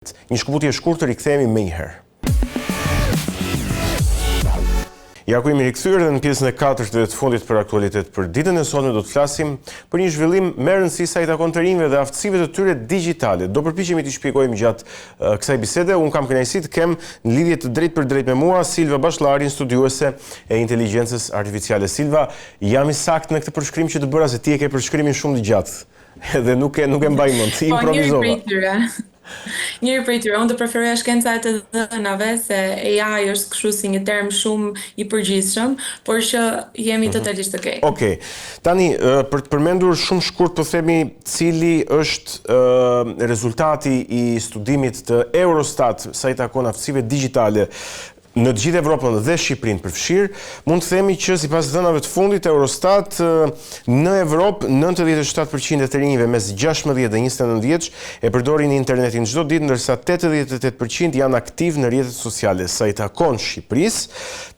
Një shkëputje shkurtër, i kthehemi më njëherë. Ja ku jemi rikthyer dhe në pjesën e 4 dhe të fundit për aktualitet për ditën e sotme do të flasim për një zhvillim me rëndësi sa i takon të rinjve dhe aftësive të tyre digjitale. Do përpiqemi t'i shpjegojmë gjatë kësaj bisede. Unë kam kënaqësi të kem në lidhje të drejtë për drejtë me mua Silva Bashllarin, studiuese e inteligjencës artificiale. Silva, jam i saktë në këtë përshkrim që të bëra se ti e ke përshkrimin shumë të gjatë. Edhe nuk e mbaj mend, ti improvizova. Njëri prej tyre, unë të preferoja shkenca e të dhënave, se AI është kështu si një term shumë i përgjithshëm, por që jemi totalisht okay. Okej. Tani, për të përmendur shumë shkurt, po themi cili është rezultati i studimit të Eurostat sa i takon aftësive digjitale në të gjithë Evropën dhe Shqipërinë përfshirë, mund të themi që sipas dhënave të fundit Eurostat në Evropë 97% e të rinjve mes 16 dhe 29 vjeç e përdorin internetin çdo ditë, ndërsa 88% janë aktiv në rrjetet sociale. Sa i takon Shqipërisë,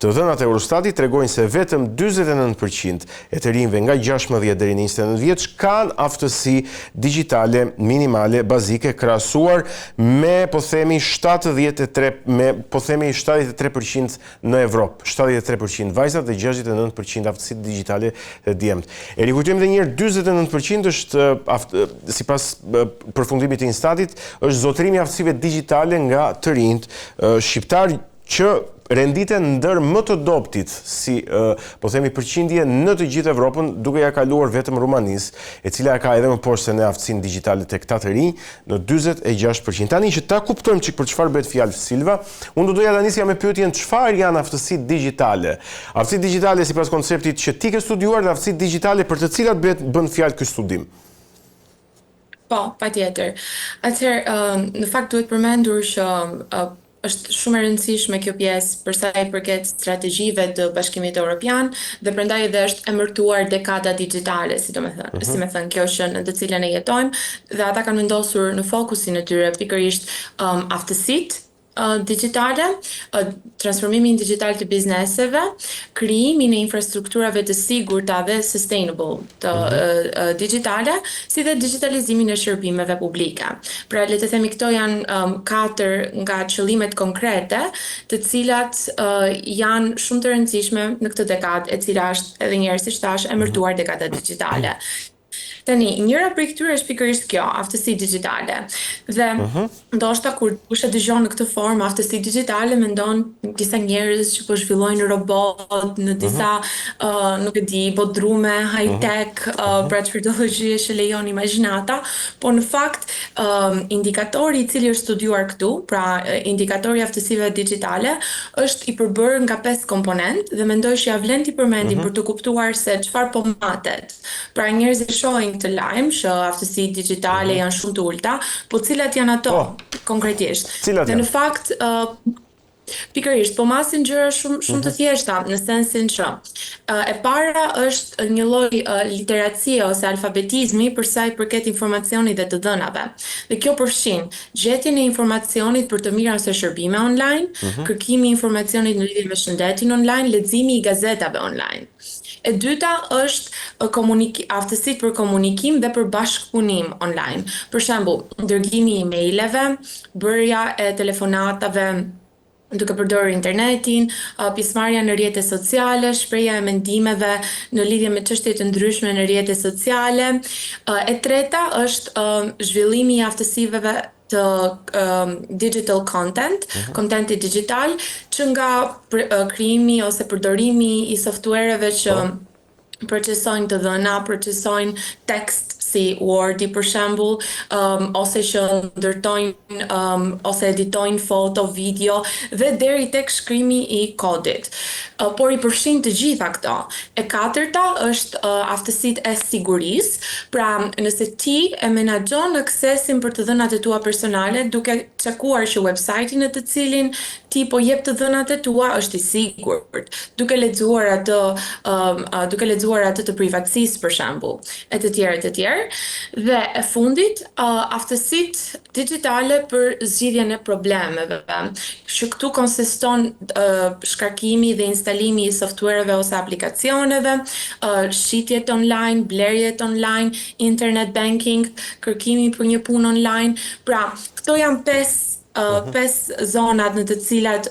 të dhënat e Eurostatit tregojnë se vetëm 49% e të rinjve nga 16 deri në 29 vjeç kanë aftësi digjitale minimale bazike krahasuar me po themi 73% në Evropë, 73% vajzat dhe 69% aftësi digjitale të djemtë. E rikujtojmë edhe një herë, 49% është sipas përfundimit të Instatit, është zotrimi i aftësive digjitale nga të rinjt shqiptar që renditen ndër më të dobtit si po themi përqindje në të gjithë Evropën, duke ja kaluar vetëm Rumanisë, e cila ka edhe më poshtë në aftësinë digjitale tek ta të rinj në 46%. Tani që ta kuptojmë çik për çfarë bëhet fjalë Silva, unë do doja ta nisja me pyetjen çfarë janë aftësitë digjitale. Aftësitë digjitale sipas konceptit që ti ke studiuar dhe aftësitë digjitale për të cilat bën fjalë ky studim. Po, patjetër. Atëherë, në fakt duhet përmendur që është shumë e rëndësishme kjo pjesë për sa i përket strategjive të Bashkimit Evropian dhe prandaj edhe është emërtuar dekada digjitale, si më thënë, kjo që në të cilën e jetojmë, dhe ata kanë vendosur në fokusin e tyre pikërisht aftësitë digjitale, transformimin digital të bizneseve, krijimin e infrastrukturave të sigurta dhe sustainable të digjitale, si dhe digitalizimin e shërbimeve publike. Pra, le të themi këto janë 4 nga qëllimet konkrete, të cilat janë shumë të rëndësishme në këtë dekadë, e cila është edhe një herë siç thash emërtuar dekada digjitale. Tani, njëra prej këtyre është pikërisht kjo, aftësi digjitale. Dhe ndoshta kur kush e dëgjon në këtë formë aftësi digjitale, mendon disa njerëz që po zhvillojnë robot në disa nuk e di, bodrume, high-tech, pra teknologji që lejon imagjinata, po në fakt indikatori i cili është studiuar këtu, pra indikatori i aftësive digjitale, është i përbërë nga 5 komponent dhe mendoj që ja vlen t'i përmendim për të kuptuar se çfarë po matet. Pra njerëzit shohin këtë lajm që aftësitë digjitale janë shumë të ulta, po cilat janë ato konkretisht? Dhe në fakt pikërisht, po masin gjëra shumë të thjeshta, në sensin që e para është një lloj literacie ose alfabetizmi për sa i përket informacionit dhe të dhënave. Dhe kjo përfshin gjetjen e informacionit për të mira ose shërbime online, kërkimi i informacionit në lidhje me shëndetin online, leximi i gazetave online. E dyta është aftësitë për komunikim dhe për bashkëpunim online. Për shembull, dërgimi i emaileve, bërja e telefonatave duke përdorur internetin, pjesëmarrja në rrjete sociale, shprehja e mendimeve në lidhje me çështje të ndryshme në rrjete sociale. E treta është zhvillimi i aftësiveve të digital content, kontenti digital, që nga krijimi ose përdorimi i softwareve që procesojnë të dhëna, procesojnë tekst si Wordi për shembull, ose që ndërtojnë ose editojnë foto, video dhe deri tek shkrimi i kodit. Por i përfshin të gjitha këto. E katërta është aftësitë e sigurisë, pra nëse ti e menaxhon aksesin për të dhënat e tua personale duke çakuar që websajti në të cilin ti po jep të dhënat e tua është i sigurt, duke lexuar atë të privatësisë për shembull, e të tjerë. Dhe e fundit, aftësitë digjitale për zgjidhjen e problemeve, që këtu konsiston shkarkimi dhe instalimi i softwareve ose aplikacioneve, shitjet online, blerjet online, internet banking, kërkimi për një punë online. Pra, këto janë 5 pesë zonat në të cilat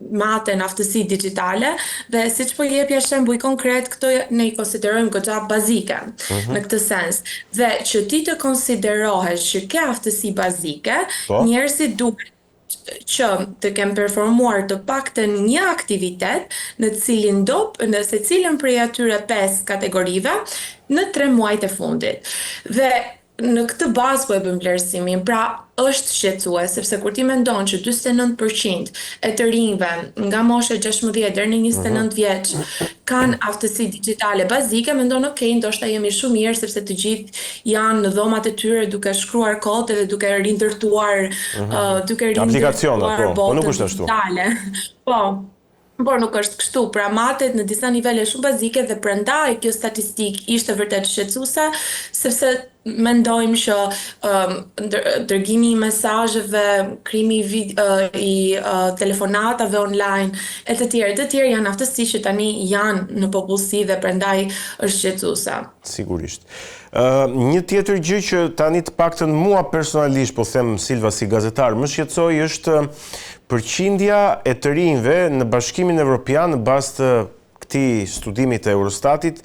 maten aftësi digjitale dhe siç po jepja shembuj konkret, këto ne I konsiderojmë goxha bazike në këtë sens. Dhe që ti të konsiderohesh që ke aftësi bazike, Po. njerëzit duhet që të kem performuar të paktën një aktivitet në cilin në secilën prej atyre 5 kategorive në 3 muajt e fundit. Dhe në këtë bazë po e bëm vlerësimin, pra është shqetësues, sepse kur ti mendon që 49% e të rinjve nga mosha 16 deri në 29 vjeç kanë aftësi digjitale bazike, mendon ndoshta jemi shumë mirë sepse të gjithë janë në dhomat e tyre duke shkruar kod dhe duke rindërtuar Aplikacionet, po nuk është ashtu. Digitale. Po. Por nuk është kështu, pra matet në disa nivele shumë bazike dhe prandaj kjo statistik ishte vërtet shqetësuese, sepse mendojmë që dërgimi I mesazheve, krimi I telefonatave online e të tjerë janë aftësi që tani janë në popullsi dhe prandaj është shqetësuese. Sigurisht. Një tjetër gjë që tani të paktën mua personalisht, po them Silva si gazetar, më shqetësoi është përqindja e të rinjve në Bashkimin Evropian në bazë të këtij studimit të Eurostatit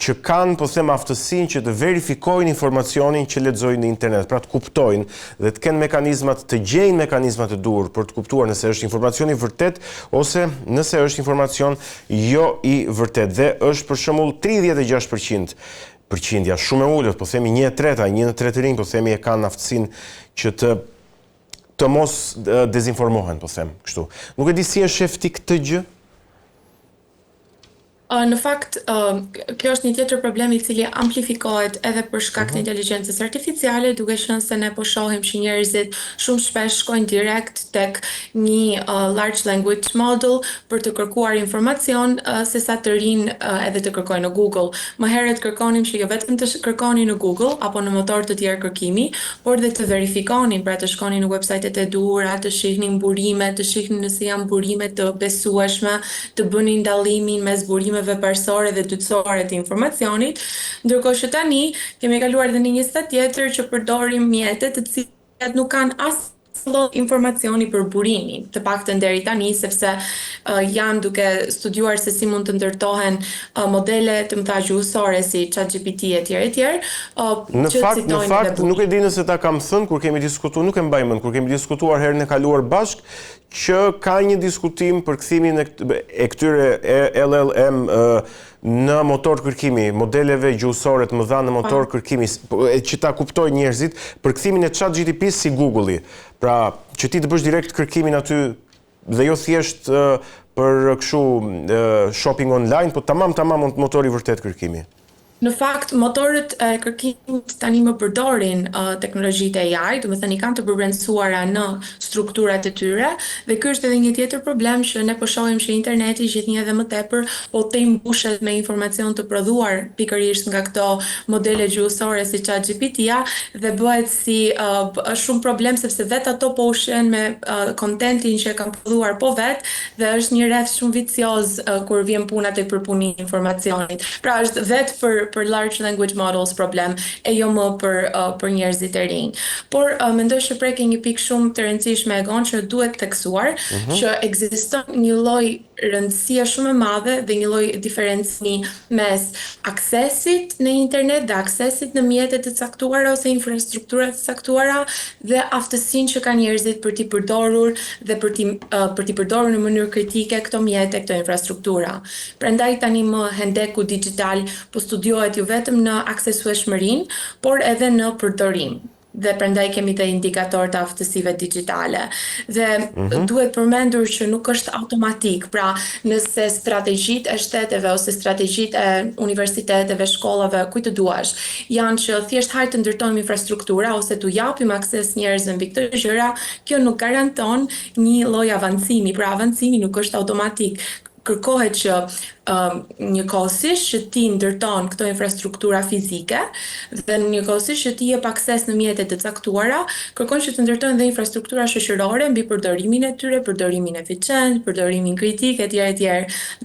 që kanë, po them, aftësinë që të verifikojnë informacionin që lexojnë në internet, pra të kuptojnë dhe të kenë mekanizmat, të gjejnë mekanizmat e duhur për të kuptuar nëse është informacion I vërtet ose nëse është informacion jo I vërtet. Dhe është për shembull 36% përqindja, shumë e ulët, po themi 1/3, 1/3 të rinj, po themi e kanë aftësinë që të mos dezinformohen, po them, kështu. Nuk e di si e shef ti këtë gjë? Në fakt, kjo është një tjetër problem I cili amplifikohet edhe për shkak të inteligjencës artificiale, duke qenë se ne po shohim që njerëzit shumë shpesh shkojnë direkt tek një large language model për të kërkuar informacion, sesa të rinë edhe të kërkojnë në Google. Më herët kërkonim që jo vetëm të kërkoni në Google apo në motor të tjerë kërkimi, por dhe të verifikonin, pra të shkonin në websajtet e duhura, të shihnin burime, të shihnin nëse janë burime të besueshme, të bënin dallimin mes burimeve parsorë dhe dytësore të informacionit, ndërkohë që tani kemi kaluar edhe në një stad tjetër që përdorim mjete të cilat nuk kanë asnjë lloj informacioni për burimin, të paktën deri tani, sepse janë duke studiuar se si mund të ndërtohen modele të mëdha gjuhësore si ChatGPT e tjerë. Në fakt, nuk e di nëse ta kam thënë kur kemi diskutuar, nuk e mbaj mend, kur kemi diskutuar herën e kaluar bashk, që ka një diskutim për kthimin e këtyre LLM në motor kërkimi, modeleve gjuhësore të mëdha në motor kërkimi, që ta kuptojnë njerëzit, për kthimin e ChatGPT si Google-i. Pra, që ti të bësh direkt kërkimin aty dhe jo thjesht për kështu shopping online, po tamam motori vërtet kërkimi. Në fakt, motorët e kërkimit tani më përdorin teknologjitë AI, do të thënë I kanë të përbrendësuara në strukturat e tyre, dhe ky është edhe një tjetër problem që ne po shohim që interneti gjithnjë edhe më tepër po të mbushet me informacion të prodhuar pikërisht nga këto modele gjuhësore si ChatGPT-ja dhe bëhet si shumë problem sepse vetë ato po ushqen me kontentin që kanë prodhuar po vetë dhe është një rreth shumë vicioz kur vjen puna tek përpunimi I informacionit. Pra është vetë për large language models problem e jo më për njerëzit e rinj. Por mendoj që preke një pikë shumë të rëndësishme e gon që duhet teksuar që ekziston një lloj rëndësie shumë e madhe dhe një lloj diferencimi mes aksesit në internet dhe aksesit në mjete të caktuara ose infrastruktura të caktuara dhe aftësinë që kanë njerëzit për t'i përdorur dhe për t'i përdorur në mënyrë kritike këto mjete, këto infrastruktura. Prandaj tani më hendeku digital po studiohet jo vetëm në aksesueshmërinë, por edhe në përdorim. Dhe prandaj kemi të indikator të aftësive digjitale. Dhe duhet përmendur që nuk është automatik, pra nëse strategjitë e shteteve ose strategjitë e universiteteve, shkollave, kujt të duash, janë që thjesht hajde të ndërtojmë infrastruktura ose t'u japim akses njerëzve mbi këto gjëra, kjo nuk garanton një lloj avancimi, pra avancimi nuk është automatik. Kërkohet që njëkohësisht që ti ndërton këto infrastruktura fizike dhe njëkohësisht që ti jep akses në mjete të caktuara, kërkon që të ndërtojnë dhe infrastruktura shoqërore mbi përdorimin e tyre, përdorimin eficient, përdorimin kritik etj.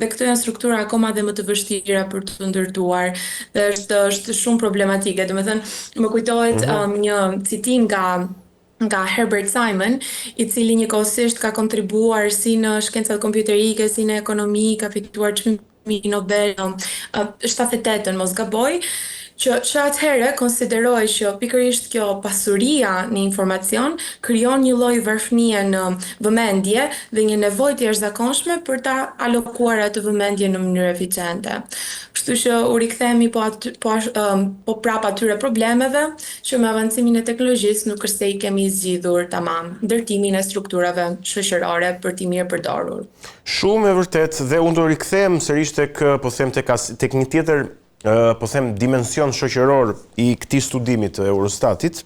Dhe këto janë struktura akoma dhe më të vështira për të ndërtuar dhe është shumë problematike. Domethënë, më kujtohet një citim nga nga Herbert Simon, i cili njëkohësisht ka kontribuar si në shkencat kompjuterike, si në ekonomi, ka fituar çmimin Nobel 78-ën, mos gaboj, që atëherë konsideroi që pikërisht kjo pasuria në informacion krijon një lloj varfënie në vëmendje dhe një nevojë të jashtëzakonshme për ta alokuar atë vëmendje në mënyrë eficiente. Kështu që u rikthehemi po prap atyre problemeve që me avancimin e teknologjisë nuk është se i kemi zgjidhur tamam, ndërtimin e strukturave shoqërore për t'i mirë përdorur. Shumë e vërtet, dhe unë do rikthehem sërish tek një tjetër dimension shoqëror i këtij studimi të Eurostatit,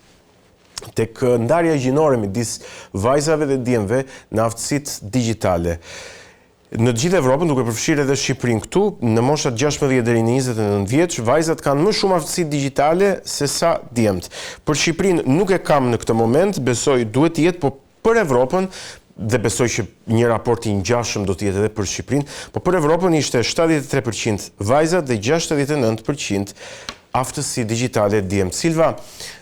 tek ndarja gjinore midis vajzave dhe djemve në aftësitë digjitale. Në të gjithë Evropën, duke përfshirë edhe Shqipërinë këtu, në moshat 16 deri në 29 vjeç, vajzat kanë më shumë aftësi digjitale se sa djemt. Për Shqipërinë nuk e kam në këtë moment, besoj duhet të jetë, po për Evropën, dhe besoj që një raport i ngjashëm do të jetë edhe për Shqipërinë, po për Evropën ishte 73% vajzat dhe 69% aftësi digjitale djemt. Silva,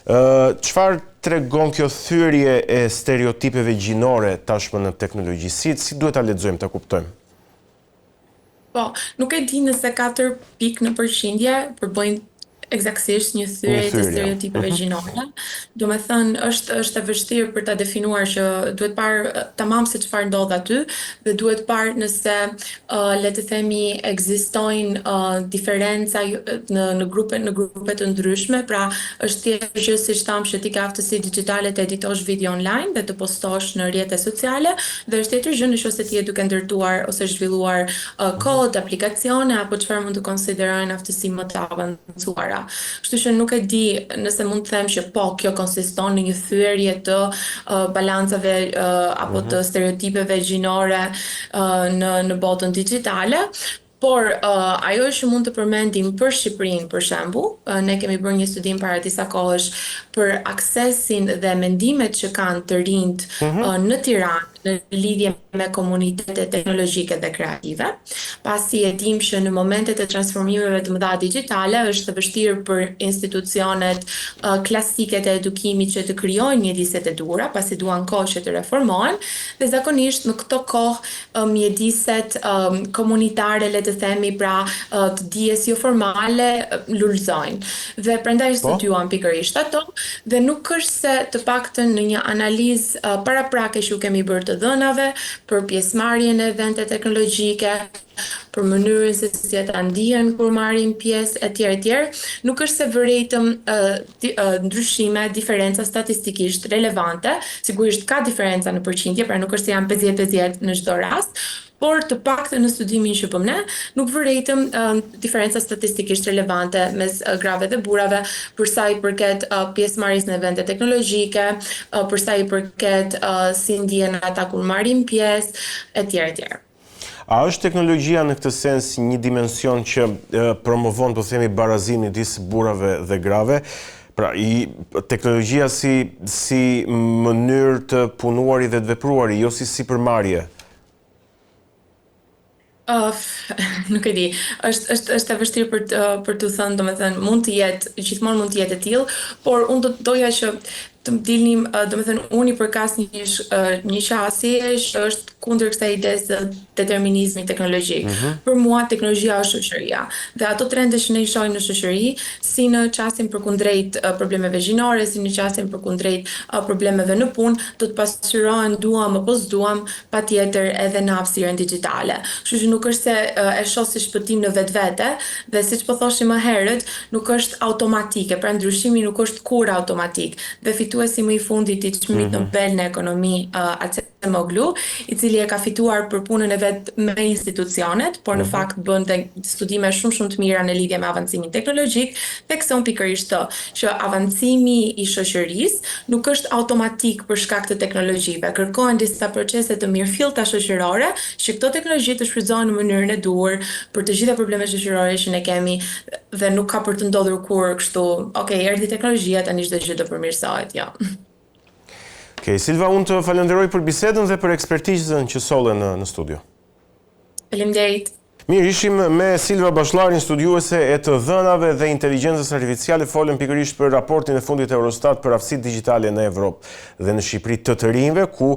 çfarë tregon kjo thyrje e stereotipeve gjinore tashmë në teknologji? Si duhet ta lexojmë, ta kuptojmë? Po, nuk e di nëse 4 pikë në përqindje përbëjnë eksaktësisht një thyrje të stereotipeve gjinore. Do me thënë, është e vështirë për ta definuar që duhet parë tamam se çfarë ndodh aty dhe duhet parë nëse le të themi ekzistojnë diferenca në grupe të ndryshme, pra është thjesht që siç thamë që ti ke aftësi digjitale të editosh video online dhe të postosh në rrjete sociale, dhe është tjetër gjë nëse ti je duke ndërtuar ose zhvilluar kod, aplikacione apo çfarë mund të konsiderojnë aftësi më të avancuara. Kështu që nuk e di nëse mund të them që po, kjo konsiston në një thyerje të balancave apo të stereotipeve gjinore në botën digjitale. Por ajo që mund të përmendim për Shqipërinë, për shembull, ne kemi bërë një studim para disa kohësh për aksesin dhe mendimet që kanë të rinjt në Tiranë në lidhje me komunitete teknologjike dhe kreative, pasi e dim që në momentet e transformimeve të mëdha digjitale është vështirë për institucionet klasike të edukimit që të krijojnë mjediset e duhura, pasi duan kohë që të reformohen, dhe zakonisht në këto kohë mjediset komunitare, le të themi, pra të dijes jo formale lulëzojnë. Dhe prandaj studiuam pikërisht ato, dhe nuk është se të paktën në një analizë paraprake që u kemi bërë të dhënave për pjesëmarrjen në evente teknologjike, për mënyrën se si ata ndihen kur marrin pjesë etj. Nuk është se vërejtëm ndryshime, diferenca statistikisht relevante, sigurisht ka diferenca në përqindje, pra nuk është se janë 50-50 në çdo rast, por të paktën në studimin që bëm ne, nuk vërejtëm diferenca statistikisht relevante mes grave dhe burrave, për sa i përket pjesëmarrjes në evente teknologjike, për sa i përket si ndihen ata kur marrin pjesë, etj. A është teknologjia në këtë sens një dimension që promovon, po themi, barazimin midis burrave dhe grave? Pra, teknologjia si mënyrë të punuari dhe të vepruari, jo si sipërmarrje? Nuk e di, është e vështirë për të thënë, domethënë mund të jetë, gjithmonë mund të jetë e tillë, por unë doja që të më dilnim, domethënë unë i përkas një qasje që është kundër kësaj idesë të determinizmit teknologjik. Për mua teknologjia është shoqëria. Dhe ato trende që ne i shohim në shoqëri, si në qasjen përkundrejt problemeve gjinore, si në qasjen përkundrejt problemeve në punë, do të pasqyrohen duam apo s'duam, patjetër edhe në hapësirën digjitale. Kështu që nuk është se e shoh si shpëtim në vetvete, dhe siç po thoshim më herët, nuk është automatike, pra ndryshimi nuk është kur automatik. Dhe fituesi më i fundit i çmimit Nobel në ekonomi, Acemoglu, i cili e ka fituar për punën e vet me institucionet, por në fakt bën studime shumë të mira në lidhje me avancimin teknologjik, thekson pikërisht që avancimi i shoqërisë nuk është automatik për shkak të teknologjive. Kërkohen disa procese të mirëfillta shoqërore që këto teknologji të shfrytëzohen në mënyrën e duhur për të gjitha problemet shoqërore që ne kemi, dhe nuk ka për të ndodhur kur kështu, erdhi teknologjia, tani çdo gjë do përmirësohet, jo. Silva, unë të falenderoj për bisedën dhe për ekspertizën që solle në studio. Faleminderit. Mirë, ishim me Silva Bashlarin, studiuese e të dhënave dhe inteligjencës artificiale, folën pikërisht për raportin e fundit Eurostat për aftësitë digjitale në Evropë dhe në Shqipëri të rinjve, ku